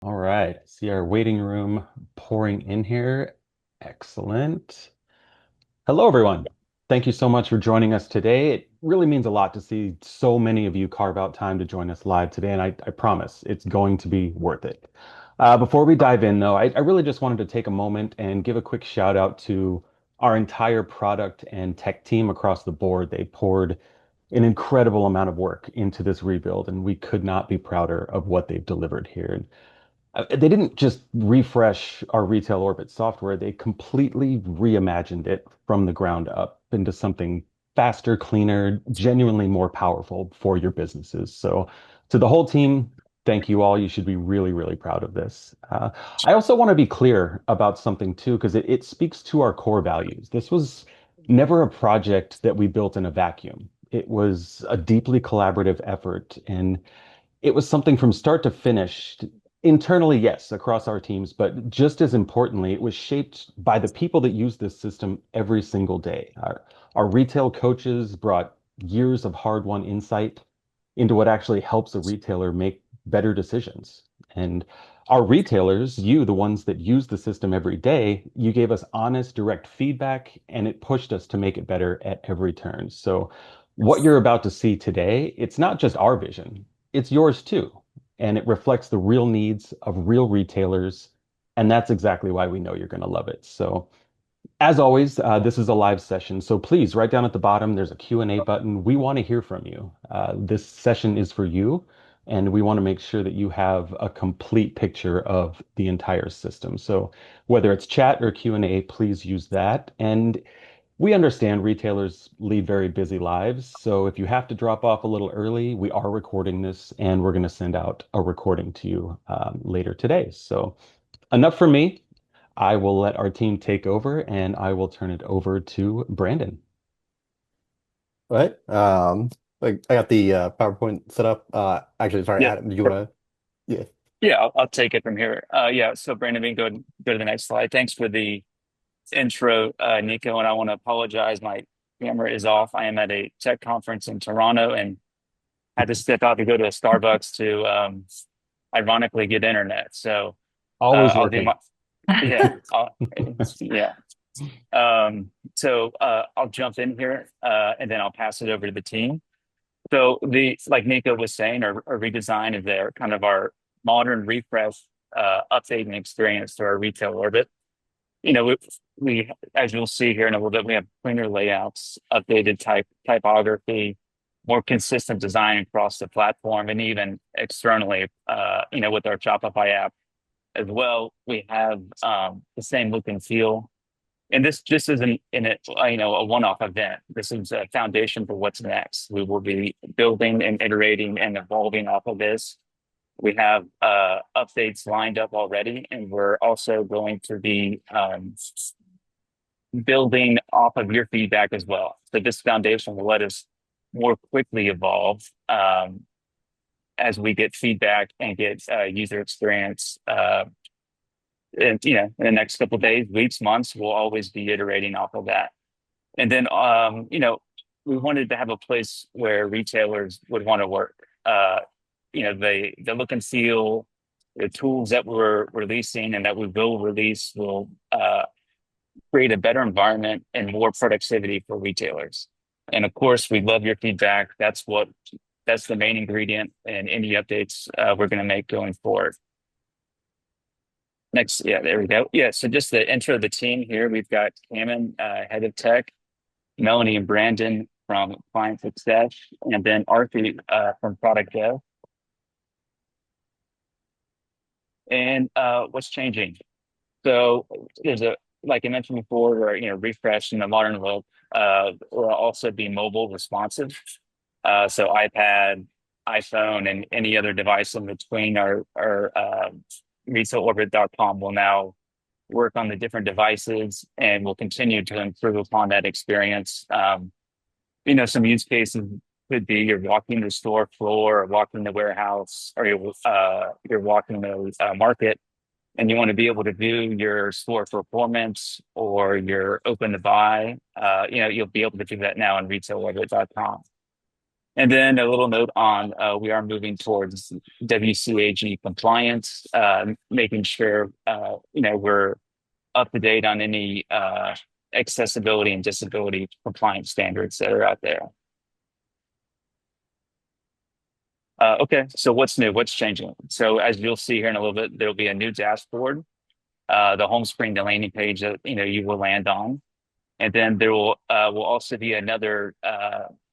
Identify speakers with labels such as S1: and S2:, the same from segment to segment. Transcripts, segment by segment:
S1: All right. See our waiting room pouring in here. Excellent. Hello, everyone. Thank you so much for joining us today. It really means a lot to see so many of you carve out time to join us live today, and I promise it's going to be worth it. Before we dive in, though, I really just wanted to take a moment and give a quick shout out to our entire product and tech team across the board. They poured an incredible amount of work into this rebuild, and we could not be prouder of what they've delivered here. They didn't just refresh our retail orbit software, they completely reimagined it from the ground up into something faster, cleaner, genuinely more powerful for your businesses. So, to the whole team, thank you all. You should be really, really proud of this. I also want to be clear about something too, because it speaks to our core values. This was never a project that we built in a vacuum. It was a deeply collaborative effort, and it was something from start to finish. Internally, yes, across our teams, but just as importantly, it was shaped by the people that use this system every single day. Our retail coaches brought years of hard-won insight into what actually helps a retailer make better decisions. And our retailers, you, the ones that use the system every day, you gave us honest, direct feedback, and it pushed us to make it better at every turn. So, what you're about to see today, it's not just our vision, it's yours too, and it reflects the real needs of real retailers. And that's exactly why we know you're going to love it. So, as always, this is a live session. So please, right down at the bottom, there's a Q&A button. We want to hear from you. This session is for you, and we want to make sure that you have a complete picture of the entire system. So whether it's chat or Q&A, please use that. And we understand retailers lead very busy lives, so if you have to drop off a little early, we are recording this and we're going to send out a recording to you later today. So enough from me. I will let our team take over and I will turn it over to Brandon.
S2: Right. Like I got the PowerPoint set up. Actually, sorry,
S3: Yep.
S2: Adam, did you want to? Yeah.
S3: Yeah, I'll take it from here. Yeah, so Brandon, we can go to the next slide. Thanks for the intro, Nico, and I want to apologize. My camera is off. I am at a tech conference in Toronto and had to step out to go to a Starbucks to ironically get internet. So
S1: Always
S3: I'll do
S1: working.
S3: my yeah, yeah. I'll jump in here and then I'll pass it over to the team. So the like Nico was saying, our redesign is there, kind of our modern refresh, updating experience to our retail orbit. You know, we as you'll see here in a little bit, we have cleaner layouts, updated typography, more consistent design across the platform, and even externally. With our Shopify app as well, we have the same look and feel, and this isn't in it, a one-off event. This is a foundation for what's next. We will be building and iterating and evolving off of this. We have updates lined up already, and we're also going to be building off of your feedback as well. So this foundation will let us more quickly evolve as we get feedback and get user experience. And in the next couple of days, weeks, months, we'll always be iterating off of that. And then, we wanted to have a place where retailers would want to work. The look and feel, the tools that we're releasing and that we will release will create a better environment and more productivity for retailers. And of course, we love your feedback. That's the main ingredient in any updates we're going to make going forward. Next, yeah, there we go. Yeah, so just the intro of the team here. We've got Cameron, head of tech, Melanie and Brandon from client success, and then Arthur from product dev. And what's changing? So there's like I mentioned before, we're refresh in the modern look. We'll also be mobile responsive. So iPad, iPhone, and any other device in between our retailorbit.com will now work on the different devices, and we'll continue to improve upon that experience. Some use cases could be you're walking the store floor or walking the warehouse, or you're walking the market, and you want to be able to view your store performance or your open to buy. You'll be able to do that now on retailorbit.com. And then a little note on we are moving towards WCAG compliance, making sure we're up to date on any accessibility and disability compliance standards that are out there. Okay, so what's new? What's changing? So as you'll see here in a little bit, there'll be a new dashboard, the home screen, the landing page that you will land on, and then there will also be another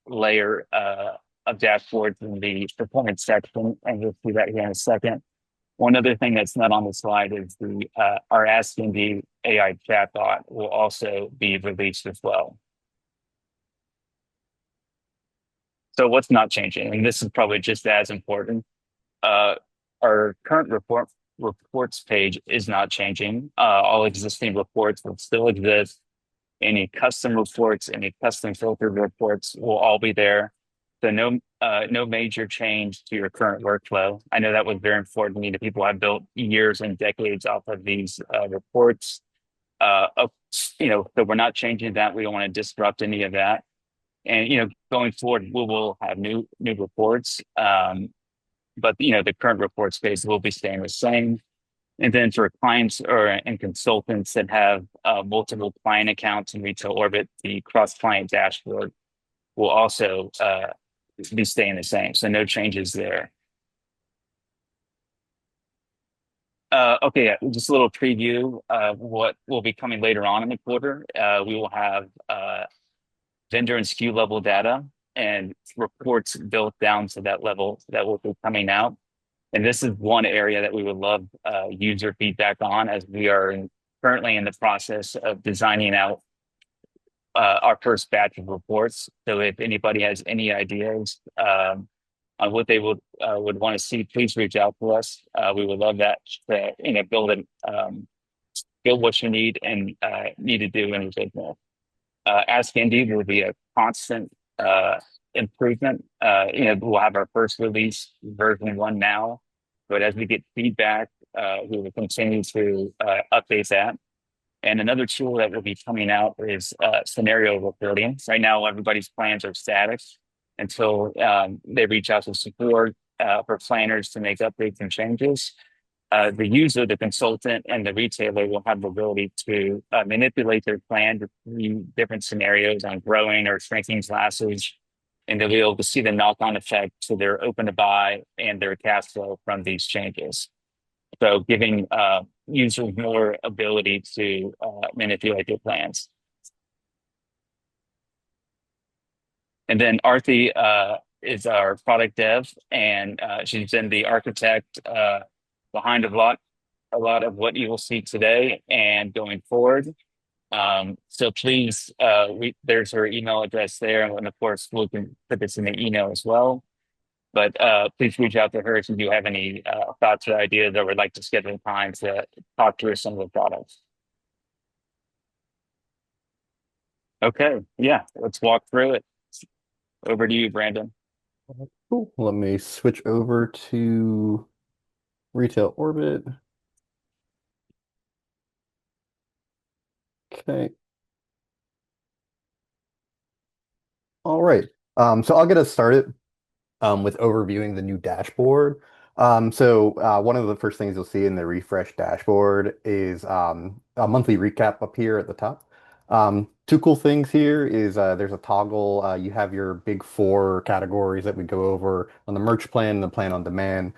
S3: layer of dashboards in the performance section, and you'll see that here in a second. One other thing that's not on the slide is the our Asking the AI chatbot will also be released as well. So what's not changing? And this is probably just as important. Uh, our current reports page is not changing. All existing reports will still exist. Any custom reports, any custom filtered reports will all be there. So no major change to your current workflow. I know that was very important to me. That people have built years and decades off of these reports. So we're not changing that. We don't want to disrupt any of that. And going forward, we will have new reports. But the current report space will be staying the same. And then for clients and consultants that have multiple client accounts in Retail Orbit, the cross-client dashboard will also be staying the same. So no changes there. Okay, yeah, just a little preview of what will be coming later on in the quarter. We will have vendor and SKU level data and reports built down to that level that will be coming out. And this is one area that we would love user feedback on, as we are currently in the process of designing out our first batch of reports. So if anybody has any ideas on what they would want to see, please reach out to us. We would love that to build what you need and need to do in your business. Ask Indeed will be a constant improvement. We'll have our first release version 1 now, but as we get feedback, we will continue to update that. And another tool that will be coming out is scenario reporting. Right now, everybody's plans are static until they reach out to support for planners to make updates and changes. The user, the consultant, and the retailer will have the ability to manipulate their plan to three different scenarios on growing or shrinking classes, and they'll be able to see the knock-on effect to their open to buy and their cash flow from these changes. So giving users more ability to manipulate their plans. And then Arthi is our product dev, and she's been the architect behind a lot of what you will see today and going forward. So please, there's her email address there, and of course we can put this in the email as well. But please reach out to her if you do have any thoughts or ideas, or would like to schedule time to talk to her some of the products. Okay, yeah, let's walk through it. Over to you, Brandon.
S2: Cool. Let me switch over to Retail Orbit. Okay. All right. So I'll get us started with overviewing the new dashboard. One of the first things you'll see in the refresh dashboard is a monthly recap up here at the top. Two cool things here is there's a toggle. You have your big four categories that we go over on the merch plan, the plan on demand,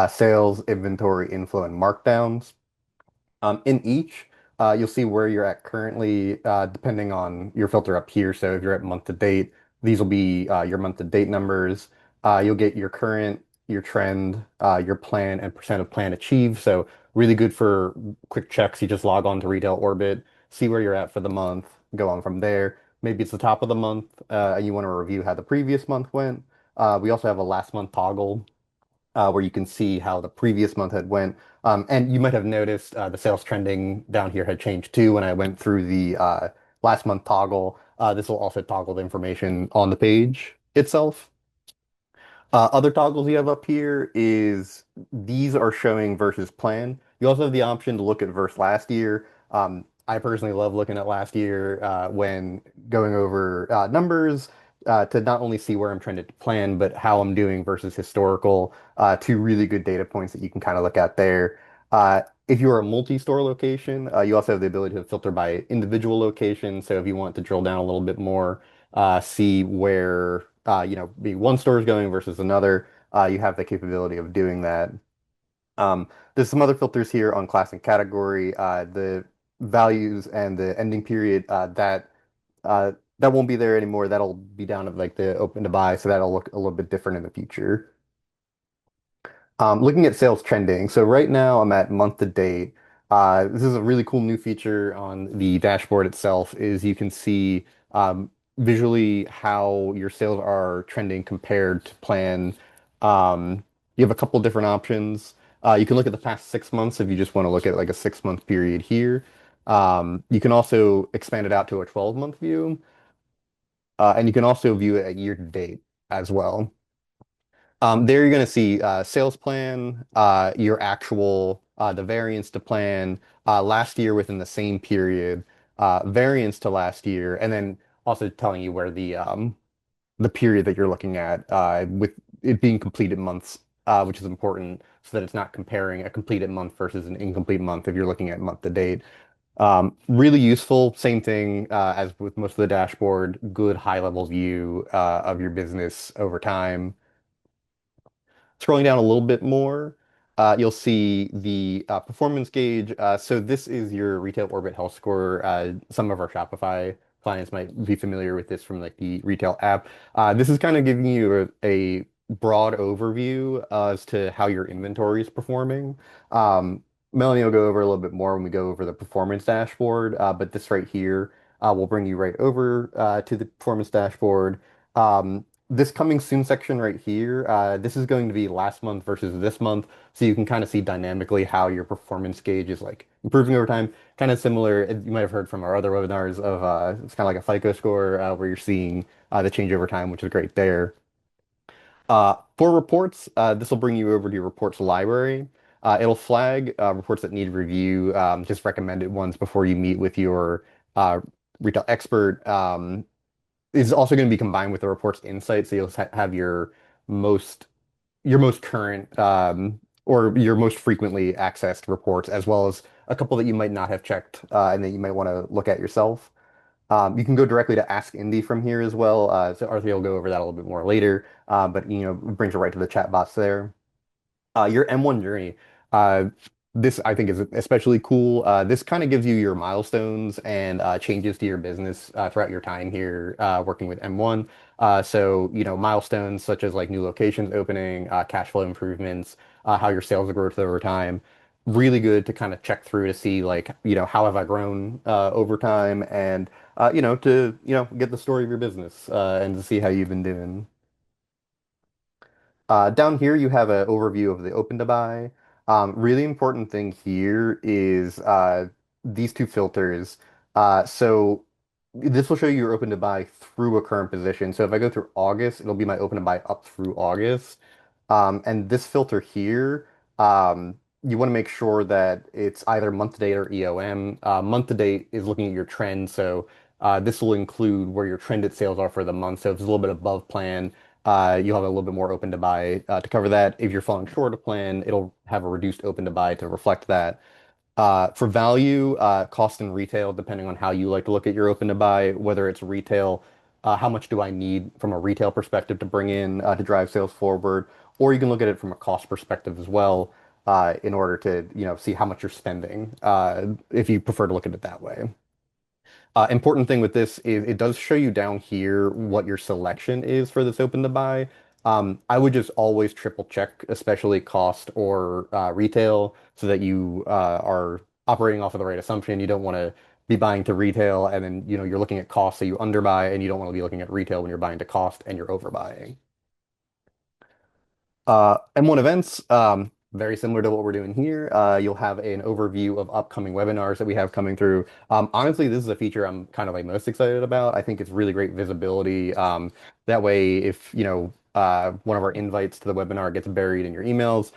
S2: sales, inventory, inflow, and markdowns. In each, you'll see where you're at currently, depending on your filter up here. So if you're at month to date, these will be your month to date numbers. You'll get your current, your trend, your plan, and percent of plan achieved. So really good for quick checks. You just log on to Retail Orbit, see where you're at for the month, go on from there. Maybe it's the top of the month, and you want to review how the previous month went. We also have a last month toggle where you can see how the previous month had went. And you might have noticed the sales trending down here had changed too when I went through the last month toggle. This will also toggle the information on the page itself. Other toggles you have up here is these are showing versus plan. You also have the option to look at versus last year. I personally love looking at last year when going over numbers to not only see where I'm trying to plan, but how I'm doing versus historical. Two really good data points that you can kind of look at there. If you're a multi-store location, you also have the ability to filter by individual location. So if you want to drill down a little bit more, see where maybe one store is going versus another, you have the capability of doing that. Um, there's some other filters here on class and category. The values and the ending period uh, that won't be there anymore. That'll be down at like the open to buy, so that'll look a little bit different in the future. Looking at sales trending, so right now I'm at month to date. This is a really cool new feature on the dashboard itself, is you can see visually how your sales are trending compared to plan. You have a couple different options. You can look at the past 6 months if you just want to look at like a 6 month period here. You can also expand it out to a 12-month view, and you can also view it at year to date as well. There you're going to see sales plan, your actual the variance to plan last year within the same period, variance to last year, and then also telling you where the period that you're looking at with it being completed months, which is important so that it's not comparing a completed month versus an incomplete month if you're looking at month to date. Really useful. Same thing as with most of the dashboard. Good high level view of your business over time. Scrolling down a little bit more, you'll see the performance gauge. So this is your retail orbit health score. Some of our Shopify clients might be familiar with this from like the retail app. This is kind of giving you a broad overview as to how your inventory is performing. Melanie will go over a little bit more when we go over the performance dashboard, but this right here will bring you right over to the performance dashboard. This coming soon section right here, this is going to be last month versus this month, so you can kind of see dynamically how your performance gauge is like improving over time. Kind of similar, you might have heard from our other webinars of it's kind of like a FICO score where you're seeing the change over time, which is great there. For reports, this will bring you over to your reports library. It'll flag reports that need review, just recommended ones before you meet with your uh, retail expert. Is also going to be combined with the report's insight, so you'll have most your most current or your most frequently accessed reports, as well as a couple that you might not have checked and that you might want to look at yourself. You can go directly to Ask Indy from here as well. So Arthur will go over that a little bit more later, but it brings you right to the chat box there. Your M1 journey. Uh, this I think is especially cool. This kind of gives you your milestones and changes to your business throughout your time here working with M1. So, milestones such as like new locations opening, cash flow improvements, how your sales growth over time. Really good to kind of check through to see like, how have I grown over time and, to, get the story of your business and to see how you've been doing. Down here, you have an overview of the open to buy. Really important thing here is these two filters. So this will show you your open to buy through a current position. So if I go through August, it'll be my open to buy up through August. And this filter here, you want to make sure that it's either month to date or EOM. Month to date is looking at your trend. So this will include where your trended sales are for the month. So if it's a little bit above plan, you'll have a little bit more open to buy to cover that. If you're falling short of plan, it'll have a reduced open to buy to reflect that. For value, cost and retail, depending on how you like to look at your open to buy, whether it's retail, how much do I need from a retail perspective to bring in to drive sales forward, or you can look at it from a cost perspective as well, in order to see how much you're spending, if you prefer to look at it that way. Important thing with this is it does show you down here what your selection is for this open to buy. I would just always triple check, especially cost or retail, so that you are operating off of the right assumption. You don't want to be buying to retail and then you're looking at cost, so you underbuy, and you don't want to be looking at retail when you're buying to cost and you're overbuying. M1 events, very similar to what we're doing here. You'll have an overview of upcoming webinars that we have coming through. Honestly, this is a feature I'm kind of like most excited about. I think it's really great visibility. That way, if one of our invites to the webinar gets buried in your emails,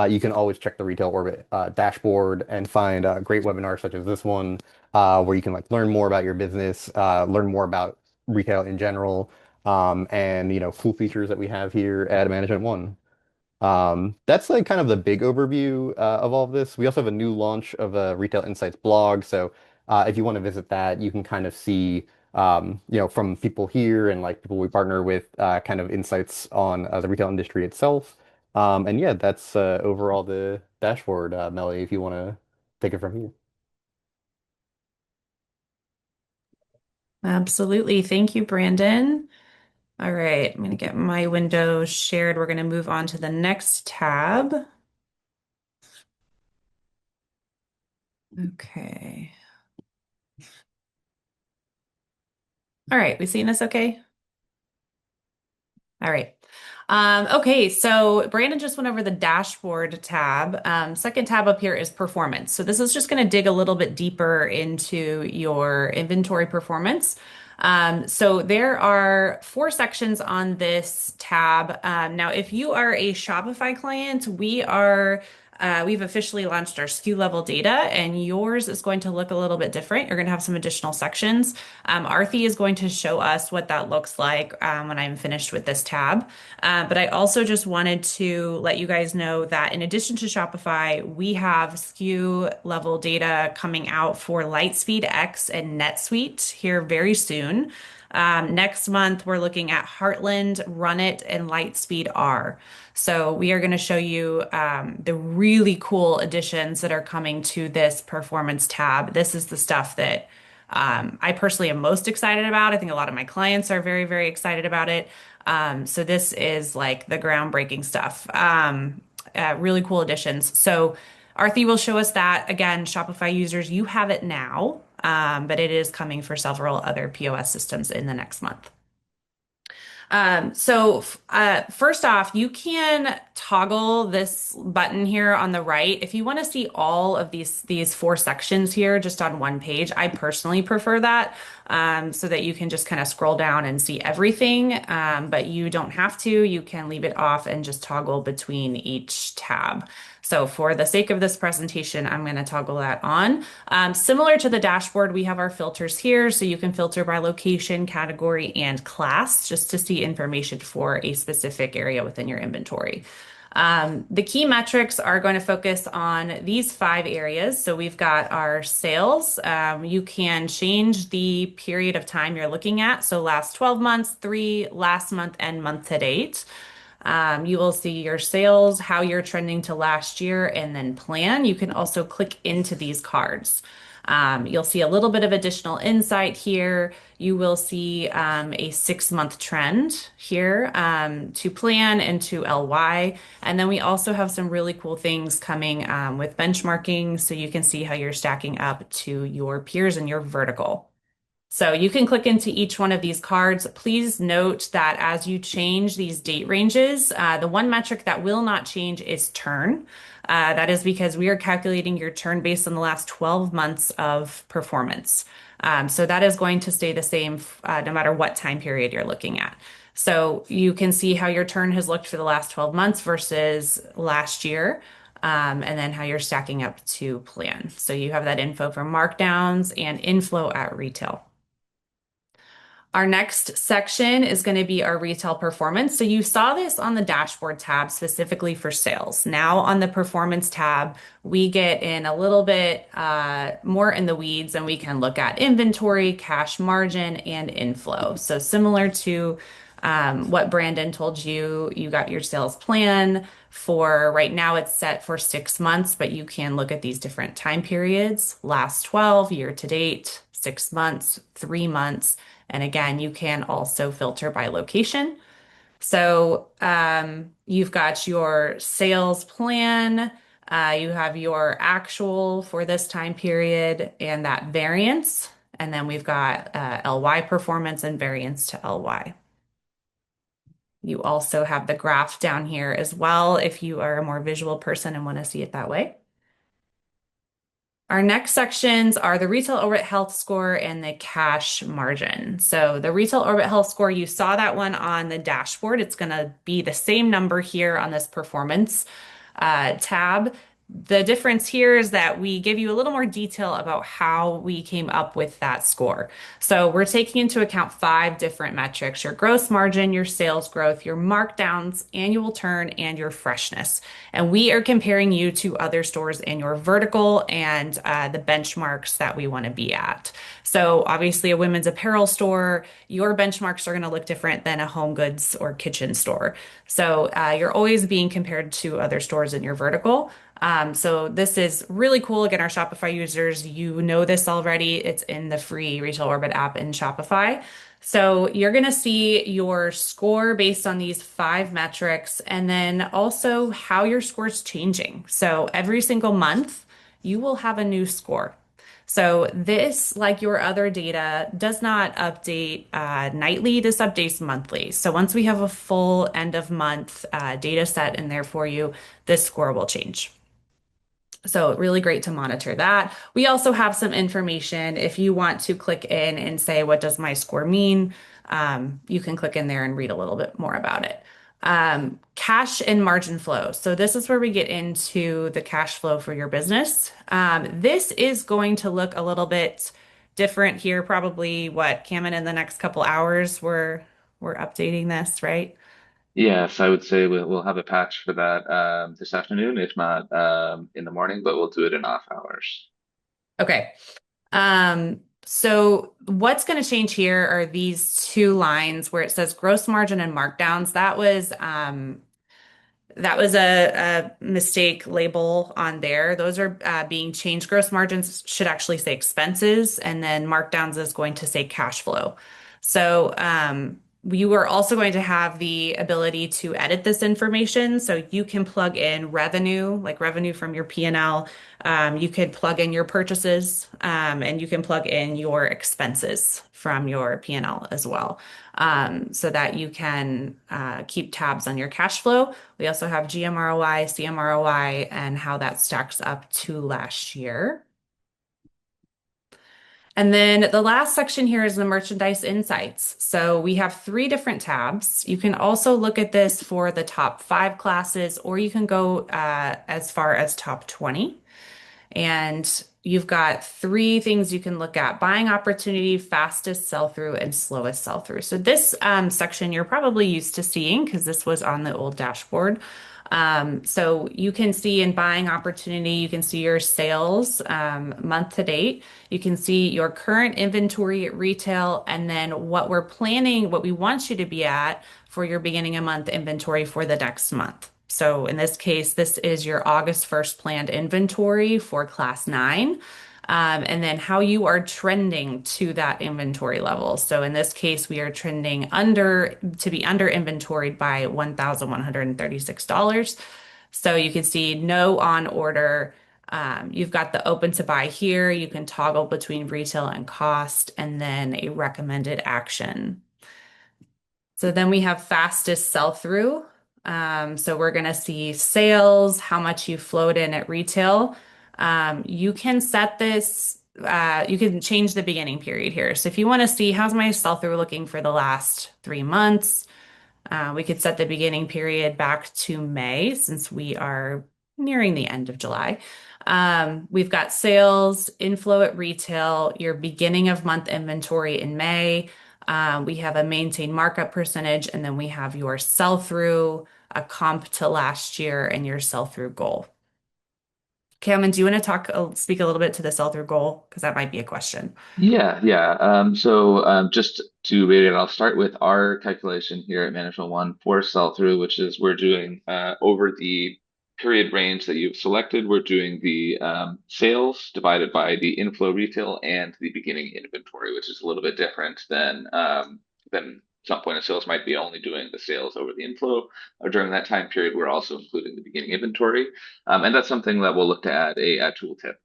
S2: you can always check the Retail Orbit dashboard and find great webinars such as this one, where you can like learn more about your business, learn more about retail in general. and cool features that we have here at Management One. That's like kind of the big overview of all of this. We also have a new launch of a Retail Insights blog. So if you want to visit that, you can kind of see, from people here and like people we partner with, kind of insights on the retail industry itself. And yeah, that's overall the dashboard, Melly, if you want to take it from here.
S4: Absolutely. Thank you, Brandon. All right, I'm going to get my window shared. We're going to move on to the next tab. Okay. All right, we seeing this okay? All right. Okay, so Brandon just went over the dashboard tab. Second tab up here is performance. So this is just going to dig a little bit deeper into your inventory performance. So there are four sections on this tab. Now, if you are a Shopify client, we've officially launched our SKU level data, and yours is going to look a little bit different. You're going to have some additional sections. Arthi is going to show us what that looks like when I'm finished with this tab. But I also just wanted to let you guys know that in addition to Shopify, we have SKU level data coming out for Lightspeed X and NetSuite here very soon. Next month, we're looking at Heartland, Run It, and Lightspeed R. So we are going to show you the really cool additions that are coming to this performance tab. This is the stuff that I personally am most excited about. I think a lot of my clients are very, very excited about it. So this is like the groundbreaking stuff. Really cool additions. So Arthi will show us that. Again, Shopify users, you have it now, but it is coming for several other POS systems in the next month. First off, you can toggle this button here on the right. If you want to see all of these four sections here just on one page, I personally prefer that, so that you can just kind of scroll down and see everything. But you don't have to. You can leave it off and just toggle between each tab. So for the sake of this presentation, I'm going to toggle that on. Similar to the dashboard, we have our filters here. So you can filter by location, category, and class just to see information for a specific area within your inventory. The key metrics are going to focus on these five areas. So we've got our sales. You can change the period of time you're looking at. So last 12 months, three, last month, and month to date. You will see your sales, how you're trending to last year, and then plan. You can also click into these cards. You'll see a little bit of additional insight here. You will see a 6-month trend here to plan and to LY. And then we also have some really cool things coming with benchmarking so you can see how you're stacking up to your peers in your vertical. So you can click into each one of these cards. Please note that as you change these date ranges, the one metric that will not change is turn. That is because we are calculating your turn based on the last 12 months of performance. So that is going to stay the same no matter what time period you're looking at. So you can see how your turn has looked for the last 12 months versus last year. And then how you're stacking up to plan. So you have that info for markdowns and inflow at retail. Our next section is going to be our retail performance. So you saw this on the dashboard tab specifically for sales. Now on the performance tab, we get in a little bit more in the weeds and we can look at inventory, cash margin, and inflow. So similar to what Brandon told you, you got your sales plan for right now it's set for 6 months, but you can look at these different time periods, last 12, year to date, 6 months, 3 months. And again, you can also filter by location. So you've got your sales plan, you have your actual for this time period and that variance. And then we've got LY performance and variance to LY. You also have the graph down here as well if you are a more visual person and want to see it that way. Our next sections are the retail orbit health score and the cash margin. So the retail orbit health score, you saw that one on the dashboard. It's going to be the same number here on this performance tab. The difference here is that we give you a little more detail about how we came up with that score. So we're taking into account five different metrics: your gross margin, your sales growth, your markdowns, annual turn, and your freshness. And we are comparing you to other stores in your vertical and the benchmarks that we want to be at. So obviously, a women's apparel store, your benchmarks are going to look different than a home goods or kitchen store. So you're always being compared to other stores in your vertical. So this is really cool. Again, our Shopify users, you know this already. It's in the free Retail Orbit app in Shopify. So you're going to see your score based on these five metrics and then also how your score is changing. So every single month, you will have a new score. So this, like your other data, does not update nightly. This updates monthly. So once we have a full end of month data set in there for you, this score will change. So really great to monitor that. We also have some information if you want to click in and say, what does my score mean? You can click in there and read a little bit more about it. Cash and margin flow. So this is where we get into the cash flow for your business. This is going to look a little bit different here. Probably what, Cameron, in the next couple hours, we're updating this, right?
S5: Yes, I would say we'll have a patch for that this afternoon, if not in the morning, but we'll do it in off hours.
S4: Okay. So what's going to change here are these two lines where it says gross margin and markdowns. That was a mistake label on there. Those are being changed. Gross margins should actually say expenses, and then markdowns is going to say cash flow. So you are also going to have the ability to edit this information. So you can plug in revenue, like revenue from your P&L. You could plug in your purchases, and you can plug in your expenses from your P&L as well, so that you can keep tabs on your cash flow. We also have GMROI, CMROI, and how that stacks up to last year. And then the last section here is the merchandise insights. So we have three different tabs. You can also look at this for the top 5 classes, or you can go as far as top 20. And you've got three things you can look at: buying opportunity, fastest sell through, and slowest sell through. So this section you're probably used to seeing because this was on the old dashboard. So you can see in buying opportunity, you can see your sales month to date. You can see your current inventory at retail, and then what we're planning, what we want you to be at for your beginning of month inventory for the next month. So in this case, this is your August 1st planned inventory for class 9. And then how you are trending to that inventory level. So in this case, we are trending to be under inventoried by $1,136. So you can see no on order. You've got the open to buy here. You can toggle between retail and cost, and then a recommended action. So then we have fastest sell through. So we're going to see sales, how much you flowed in at retail. You can set this, you can change the beginning period here. So if you want to see how's my sell through looking for the last 3 months, we could set the beginning period back to May since we are nearing the end of July. We've got sales, inflow at retail, your beginning of month inventory in May. We have a maintained markup percentage, and then we have your sell through, a comp to last year, and your sell through goal. Cameron, do you want to speak a little bit to the sell through goal? Because that might be a question.
S5: Yeah. So just to read it, I'll start with our calculation here at Management One for sell-through, which is we're doing over the period range that you've selected, we're doing the sales divided by the inflow retail and the beginning inventory, which is a little bit different than some point of sales might be only doing the sales over the inflow. Or during that time period, we're also including the beginning inventory. And that's something that we'll look to add a tooltip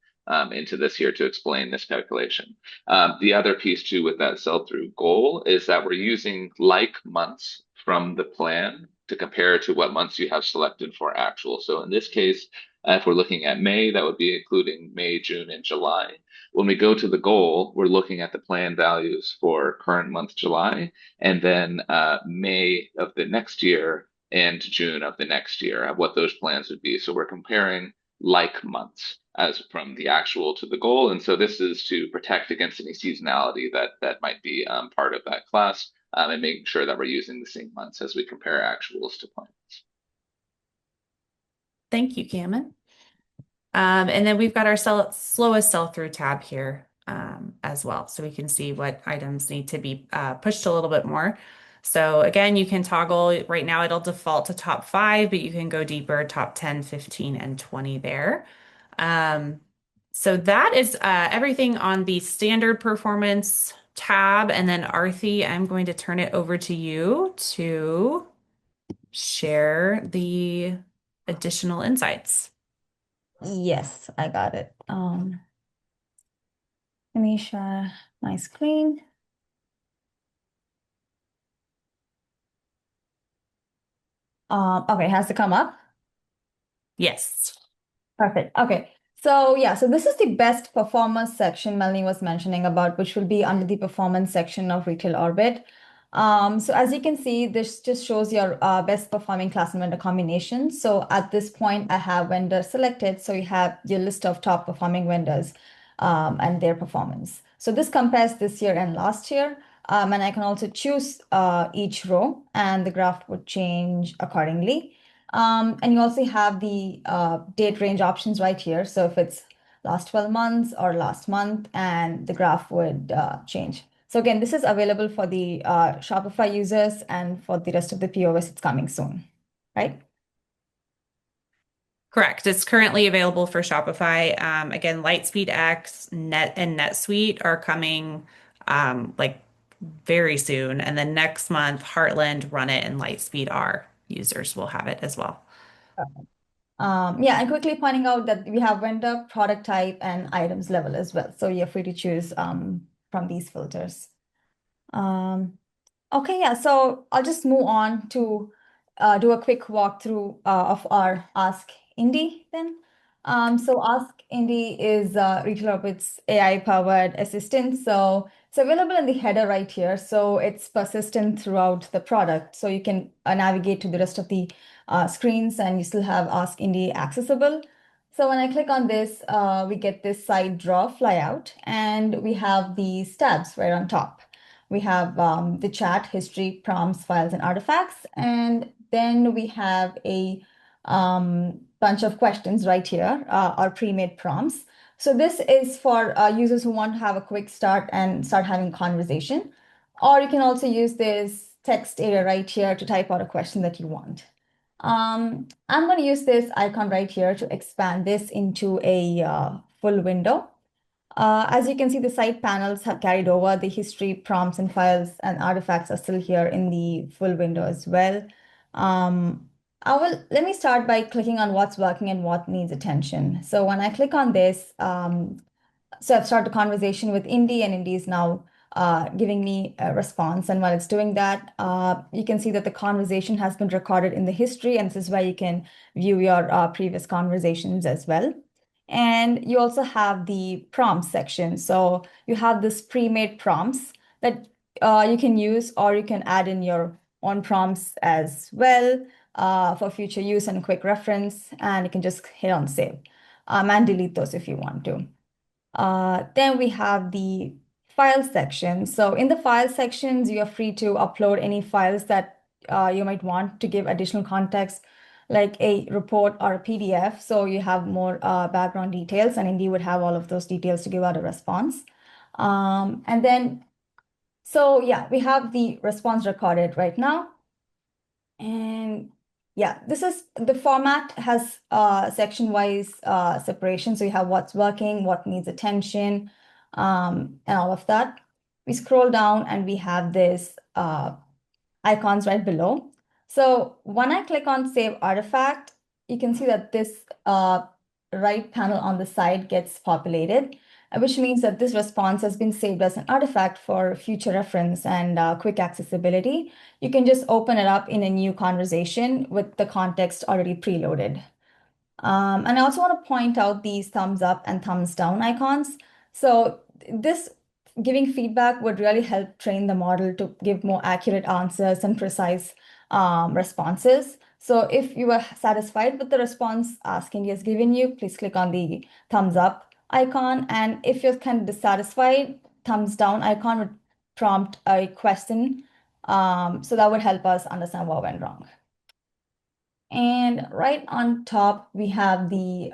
S5: into this here to explain this calculation. The other piece too with that sell-through goal is that we're using like months from the plan to compare to what months you have selected for actual. So in this case, if we're looking at May, that would be including May, June, and July. When we go to the goal, we're looking at the plan values for current month July, and then May of the next year and June of the next year, what those plans would be. So we're comparing like months as from the actual to the goal. And so this is to protect against any seasonality that might be part of that class, and making sure that we're using the same months as we compare actuals to plans.
S4: Thank you, Cameron. And then we've got our slowest sell-through tab here as well. So we can see what items need to be pushed a little bit more. So again, you can toggle. Right now it'll default to top 5, but you can go deeper, top 10, 15, and 20 there. Um, so that is everything on the standard performance tab. And then Arthi, I'm going to turn it over to you to share the additional insights.
S6: Yes, I got it. Let me share my screen. Okay, it has to come up.
S4: Yes.
S6: Perfect. Okay. So yeah, so this is the best performance section Melanie was mentioning about, which will be under the performance section of Retail Orbit. So as you can see, this just shows your best performing class and vendor combinations. So at this point, I have vendor selected. So you have your list of top performing vendors and their performance. So this compares this year and last year. And I can also choose each row and the graph would change accordingly. And you also have the date range options right here. So if it's last 12 months or last month, and the graph would change. So again, this is available for the Shopify users, and for the rest of the POS, it's coming soon, right?
S4: Correct. It's currently available for Shopify. Again, Lightspeed X, Net, and NetSuite are coming like very soon. And then next month, Heartland, Run It, and Lightspeed R users will have it as well.
S6: Yeah, and quickly pointing out that we have vendor, product type, and items level as well. So you're free to choose from these filters. Okay, yeah, so I'll just move on to do a quick walkthrough of our Ask Indie then. So Ask Indie is Retail Orbit's AI-powered assistant. So it's available in the header right here. So it's persistent throughout the product. So you can navigate to the rest of the screens and you still have Ask Indie accessible. So when I click on this, we get this side draw flyout, and we have these tabs right on top. We have the chat, history, prompts, files, and artifacts. And then we have a bunch of questions right here, our pre-made prompts. So this is for users who want to have a quick start and start having conversation. Or you can also use this text area right here to type out a question that you want. I'm going to use this icon right here to expand this into a full window. As you can see, the side panels have carried over. The history, prompts, and files and artifacts are still here in the full window as well. Let me start by clicking on what's working and what needs attention. So when I click on this, so I've started a conversation with Indy, and Indy is now giving me a response. And while it's doing that, you can see that the conversation has been recorded in the history, and this is where you can view your previous conversations as well. And you also have the prompt section. So you have this pre-made prompts that you can use, or you can add in your own prompts as well for future use and quick reference. And you can just hit on save and delete those if you want to. Then we have the file section. So in the file sections, you are free to upload any files that you might want to give additional context, like a report or a PDF. So you have more background details, and Indy would have all of those details to give out a response. And then, so yeah, we have the response recorded right now. And yeah, this is the format has section-wise separation. So you have what's working, what needs attention, and all of that. We scroll down and we have this icons right below. So when I click on Save Artifact, you can see that this right panel on the side gets populated, which means that this response has been saved as an artifact for future reference and quick accessibility. You can just open it up in a new conversation with the context already preloaded. And I also want to point out these thumbs up and thumbs down icons. So this giving feedback would really help train the model to give more accurate answers and precise responses. So if you are satisfied with the response Ask India has given you, please click on the thumbs up icon. And if you're kind of dissatisfied, thumbs down icon would prompt a question. So that would help us understand what went wrong. And right on top, we have the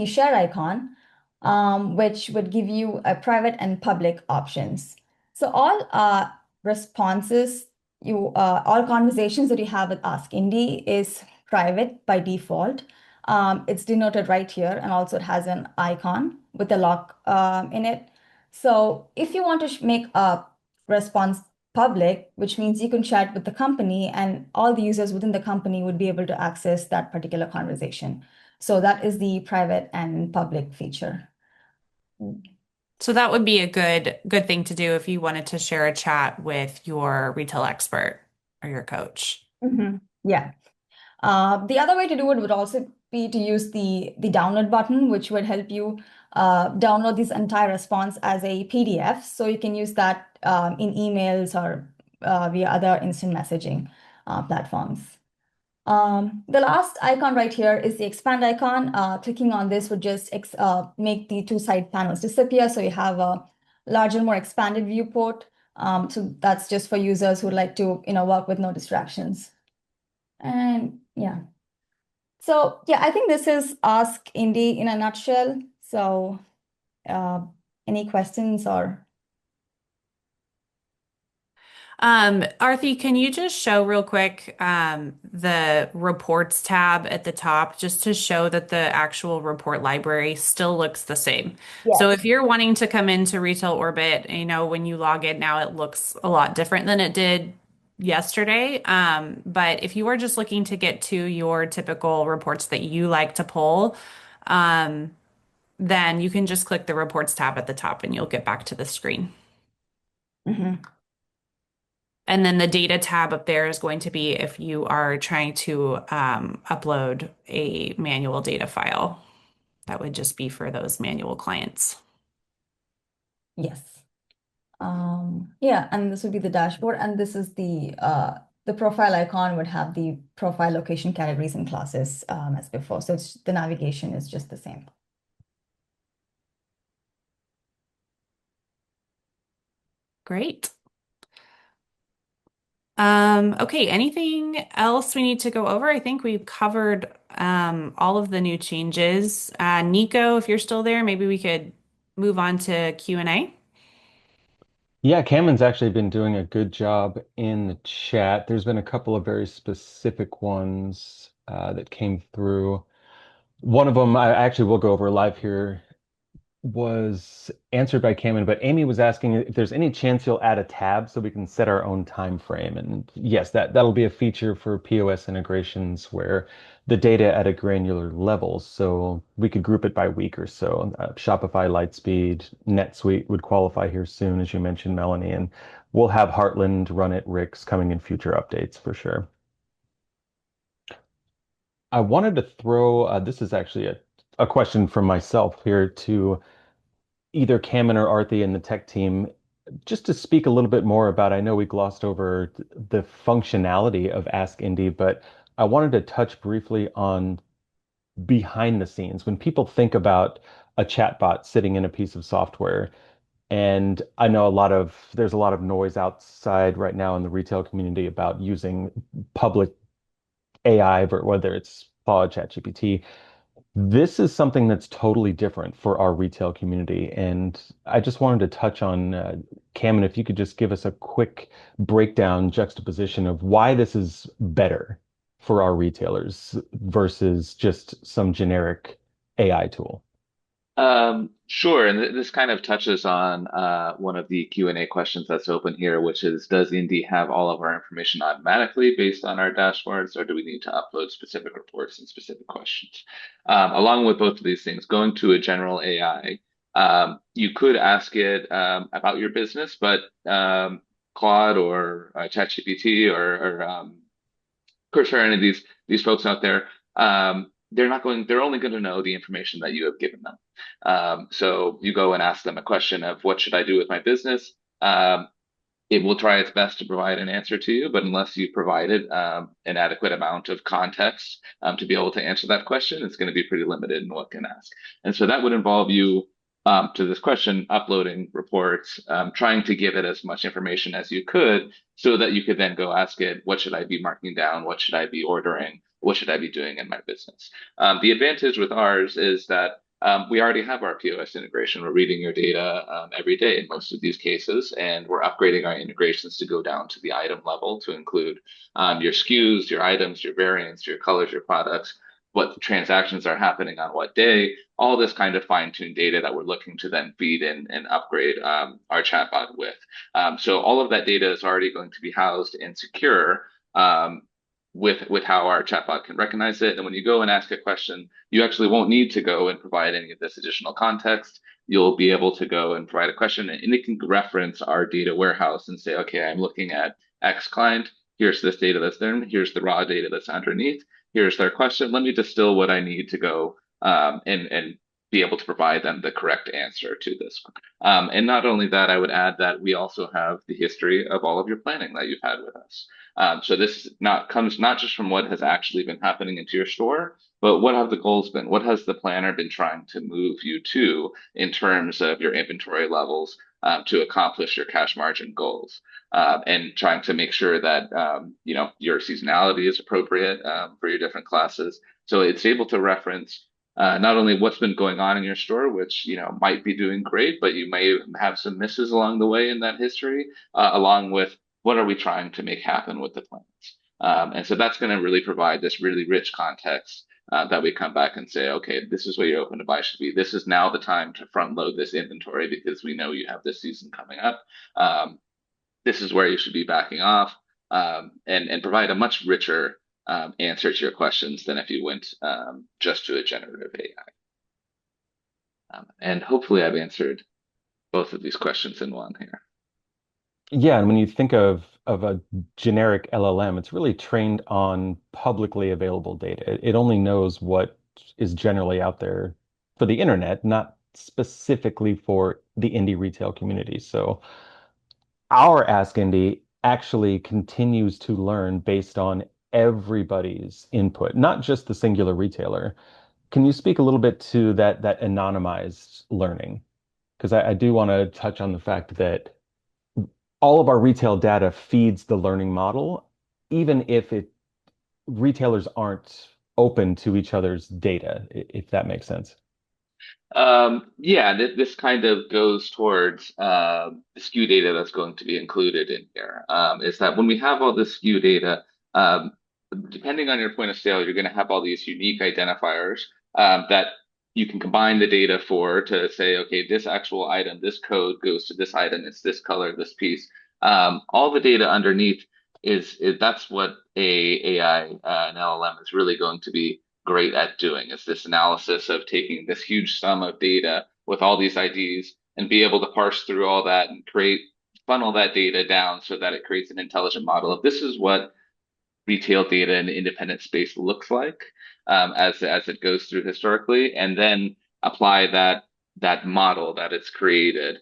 S6: share icon, which would give you a private and public options. So all responses, all conversations that you have with Ask Indie is private by default. It's denoted right here, and also it has an icon with a lock in it. So if you want to make a response public, which means you can chat with the company and all the users within the company would be able to access that particular conversation. So that is the private and public feature.
S4: So that would be a good thing to do if you wanted to share a chat with your retail expert or your coach.
S6: Yeah. The other way to do it would also be to use the download button, which would help you download this entire response as a PDF. So you can use that in emails or via other instant messaging platforms. The last icon right here is the expand icon. Clicking on this would just make the two side panels disappear. So you have a larger, more expanded viewport. So that's just for users who like to, work with no distractions. And yeah. So yeah, I think this is Ask Indie in a nutshell. So uh, any questions or?
S4: Arthi, can you just show real quick the reports tab at the top just to show that the actual report library still looks the same? So
S6: Yes.
S4: if you're wanting to come into Retail Orbit, when you log in now, it looks a lot different than it did yesterday. But if you are just looking to get to your typical reports that you like to pull, um, then you can just click the reports tab at the top and you'll get back to the screen.
S6: Mhm.
S4: And then the data tab up there is going to be if you are trying to upload a manual data file. That would just be for those manual clients.
S6: Yes. Yeah, and this would be the dashboard, and this is the profile icon would have the profile location categories and classes as before. So the navigation is just the same.
S4: Great. Okay, anything else we need to go over? I think we've covered all of the new changes. Nico, if you're still there, maybe we could move on to Q&A.
S1: Yeah, Cameron's actually been doing a good job in the chat. There's been a couple of very specific ones that came through. One of them I actually will go over live here was answered by Cameron, but Amy was asking if there's any chance you'll add a tab so we can set our own time frame. And yes, that'll be a feature for POS integrations where the data at a granular level. So we could group it by week or so. Shopify Lightspeed, NetSuite would qualify here soon, as you mentioned, Melanie, and we'll have Heartland, Run It, Rix coming in future updates for sure. I wanted to throw, this is actually a question from myself here to either Cameron or Arthi and the tech team, just to speak a little bit more about, I know we glossed over the functionality of Ask Indie, but I wanted to touch briefly on behind the scenes. When people think about a chatbot sitting in a piece of software, and I know there's a lot of noise outside right now in the retail community about using public AI, but whether it's Claude, ChatGPT, this is something that's totally different for our retail community. And I just wanted to touch on, Cam, and if you could just give us a quick breakdown, juxtaposition of why this is better for our retailers versus just some generic AI tool.
S5: Sure, and this kind of touches on one of the Q&A questions that's open here, which is, does Indy have all of our information automatically based on our dashboards, or do we need to upload specific reports and specific questions? Along with both of these things, going to a general AI, you could ask it about your business, but Claude or ChatGPT or Cursor, any of these folks out there, they're only going to know the information that you have given them. So you go and ask them a question of what should I do with my business? it will try its best to provide an answer to you, but unless you provided an adequate amount of context to be able to answer that question, it's going to be pretty limited in what it can ask. And so that would involve you, to this question, uploading reports, trying to give it as much information as you could so that you could then go ask it, what should I be marking down? What should I be ordering? What should I be doing in my business? The advantage with ours is that we already have our POS integration. We're reading your data every day in most of these cases, and we're upgrading our integrations to go down to the item level to include your SKUs, your items, your variants, your colors, your products, what transactions are happening on what day, all this kind of fine-tuned data that we're looking to then feed in and upgrade our chatbot with. So all of that data is already going to be housed and secure with how our chatbot can recognize it. And when you go and ask a question, you actually won't need to go and provide any of this additional context. You'll be able to go and provide a question, and it can reference our data warehouse and say, okay, I'm looking at X client. Here's this data that's there. Here's the raw data that's underneath. Here's their question. Let me distill what I need to go and be able to provide them the correct answer to this. And not only that, I would add that we also have the history of all of your planning that you've had with us. So this not comes not just from what has actually been happening into your store, but what have the goals been? What has the planner been trying to move you to in terms of your inventory levels to accomplish your cash margin goals? And trying to make sure that your seasonality is appropriate for your different classes. So it's able to reference not only what's been going on in your store, which might be doing great, but you may have some misses along the way in that history, along with what are we trying to make happen with the plans. And so that's going to really provide this really rich context that we come back and say, okay, this is what your open to buy should be. This is now the time to front load this inventory because we know you have this season coming up. This is where you should be backing off, and provide a much richer answer to your questions than if you went just to a generative AI. And hopefully I've answered both of these questions in one here.
S1: Yeah, and when you think of a generic LLM, it's really trained on publicly available data. It only knows what is generally out there for the internet, not specifically for the indie retail community. So our Ask Indie actually continues to learn based on everybody's input, not just the singular retailer. Can you speak a little bit to that anonymized learning? Because I do want to touch on the fact that all of our retail data feeds the learning model, even if retailers aren't open to each other's data, if that makes sense.
S5: Yeah, this kind of goes towards the SKU data that's going to be included in here. Is that when we have all this SKU data, um, depending on your point of sale, you're going to have all these unique identifiers that you can combine the data for to say, okay, this actual item, this code goes to this item, it's this color, this piece. All the data underneath is that's what an LLM is really going to be great at doing. Is this analysis of taking this huge sum of data with all these IDs and be able to parse through all that and funnel that data down so that it creates an intelligent model of this is what retail data in the independent space looks like as it goes through historically, and then apply that model that it's created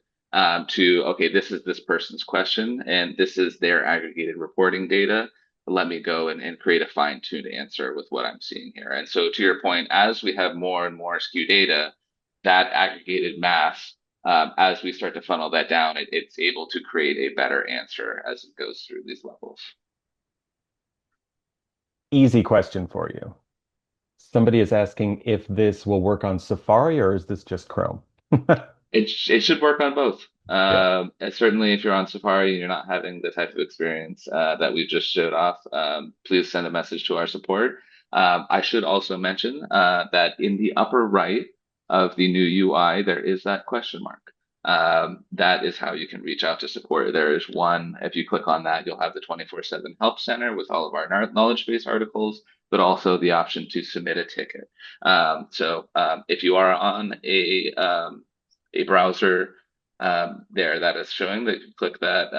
S5: to okay, this is this person's question and this is their aggregated reporting data. Let me go and create a fine-tuned answer with what I'm seeing here. And so to your point, as we have more and more SKU data, that aggregated mass, as we start to funnel that down, it's able to create a better answer as it goes through these levels.
S1: Easy question for you. Somebody is asking if this will work on Safari or is this just Chrome?
S5: It should work on both.
S1: Yeah.
S5: And certainly, if you're on Safari and you're not having the type of experience that we just showed off, please send a message to our support. I should also mention that in the upper right of the new UI, there is that question mark. That is how you can reach out to support. There is one, if you click on that, you'll have the 24/7 help center with all of our knowledge base articles, but also the option to submit a ticket. If you are on a browser there that is showing that you click that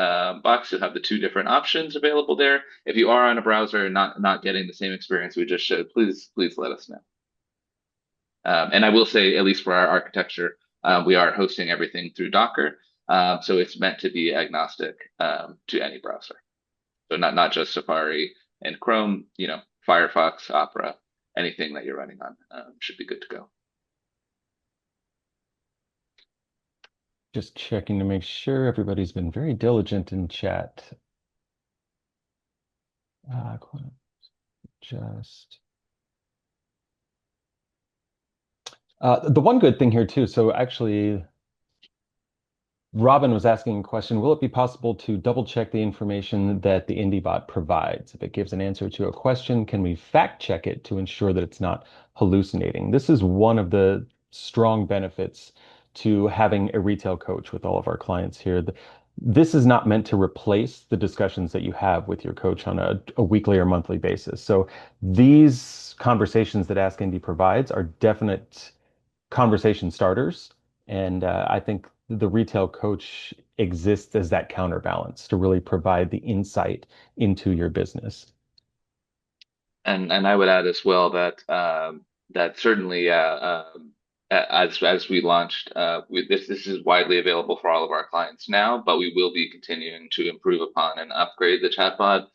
S5: box, you'll have the two different options available there. If you are on a browser and not getting the same experience we just showed, please let us know. And I will say, at least for our architecture, we are hosting everything through Docker. So it's meant to be agnostic to any browser. So not just Safari and Chrome, Firefox, Opera, anything that you're running on should be good to go.
S1: Just checking to make sure everybody's been very diligent in chat. Uh, just the one good thing here too. So actually, Robin was asking a question, will it be possible to double check the information that the IndieBot provides? If it gives an answer to a question, can we fact check it to ensure that it's not hallucinating? This is one of the strong benefits to having a retail coach with all of our clients here. This is not meant to replace the discussions that you have with your coach on a weekly or monthly basis. So these conversations that Ask Indie provides are definite conversation starters. And I think the retail coach exists as that counterbalance to really provide the insight into your business.
S5: And I would add as well that that certainly as we launched, this is widely available for all of our clients now, but we will be continuing to improve upon and upgrade the chatbot.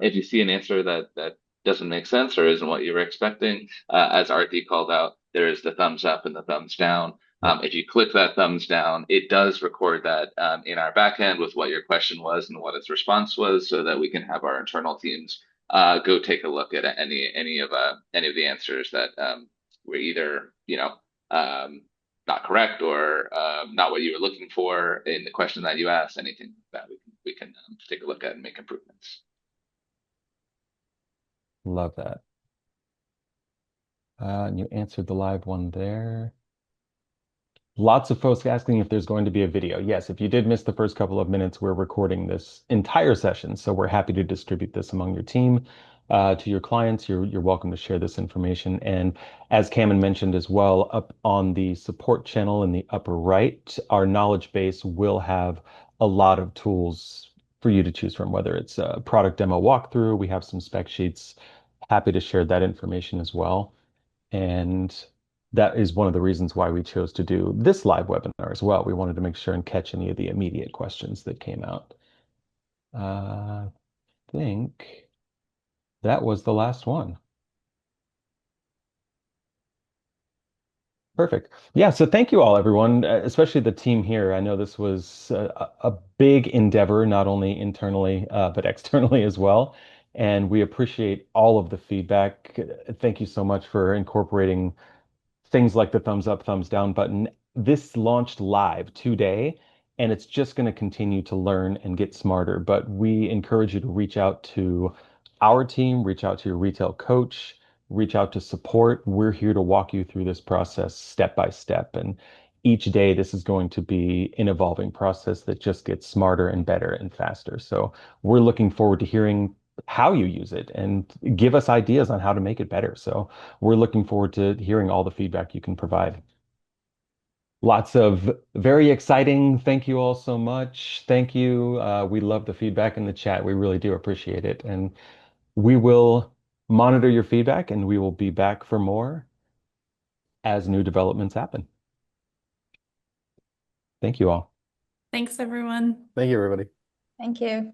S5: If you see an answer that doesn't make sense or isn't what you were expecting, as RD called out, there is the thumbs up and the thumbs down.
S1: Yep.
S5: If you click that thumbs down, it does record that in our backend with what your question was and what its response was, so that we can have our internal teams go take a look at any of the answers that were either not correct or not what you were looking for in the question that you asked. Anything that we can take a look at and make improvements.
S1: Love that. And you answered the live one there. Lots of folks asking if there's going to be a video. Yes, if you did miss the first couple of minutes, we're recording this entire session, so we're happy to distribute this among your team, to your clients. You're welcome to share this information. And as Cameron mentioned as well, up on the support channel in the upper right, our knowledge base will have a lot of tools for you to choose from, whether it's a product demo walkthrough, we have some spec sheets. Happy to share that information as well. And that is one of the reasons why we chose to do this live webinar as well. We wanted to make sure and catch any of the immediate questions that came out. I think that was the last one. Perfect. Yeah, so thank you all, everyone, especially the team here. I know this was a big endeavor, not only internally, but externally as well. And we appreciate all of the feedback. Thank you so much for incorporating things like the thumbs up, thumbs down button. This launched live today, and it's just going to continue to learn and get smarter. But we encourage you to reach out to our team, reach out to your retail coach, reach out to support. We're here to walk you through this process step by step. And each day, this is going to be an evolving process that just gets smarter and better and faster. So we're looking forward to hearing how you use it and give us ideas on how to make it better. So we're looking forward to hearing all the feedback you can provide. Lots of very exciting. Thank you all so much. Thank you. We love the feedback in the chat. We really do appreciate it. And we will monitor your feedback and we will be back for more as new developments happen. Thank you all.
S4: Thanks, everyone.
S2: Thank you, everybody.
S6: Thank you.